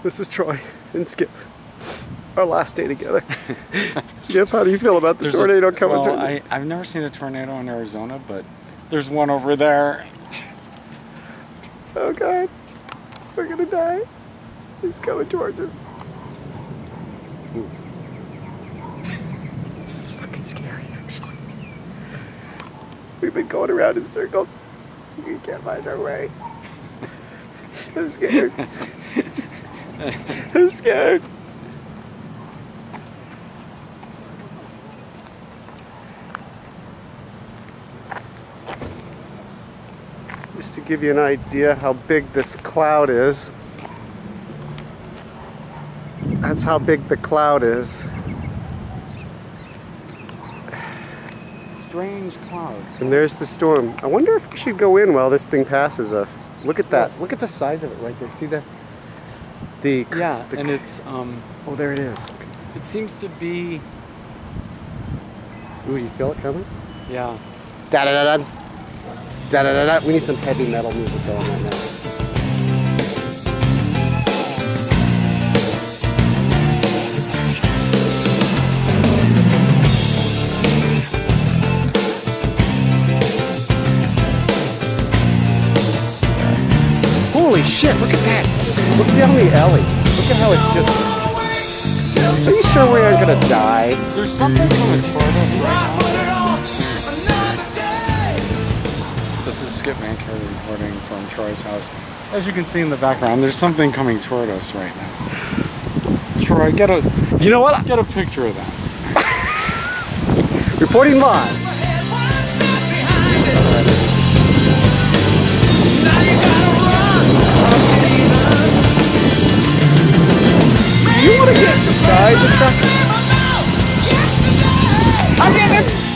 This is Troy and Skip. Our last day together. Skip, how do you feel about the tornado coming through? Well, I've never seen a tornado in Arizona, but there's one over there. Oh God, we're gonna die. He's coming towards us. Ooh. This is fucking scary, actually. We've been going around in circles. We can't find our way. I'm scared. I'm scared. Just to give you an idea how big this cloud is. That's how big the cloud is. Strange clouds. And there's the storm. I wonder if we should go in while this thing passes us. Look at that. Look at the size of it right there. See the yeah, and it's oh, there it is. It seems to be. Ooh, you feel it coming? Yeah. Da da da da. Da da da da. We need some heavy metal music going right now. Holy shit, look at that. Look down the alley. Look at how it's just... Are you sure we aren't gonna die? There's something coming toward us right now. This is Skip Manker recording from Troy's house. As you can see in the background, there's something coming toward us right now. Troy, get a... You know what? Get a picture of that. Reporting live. You want to get inside the truck? I'm getting it!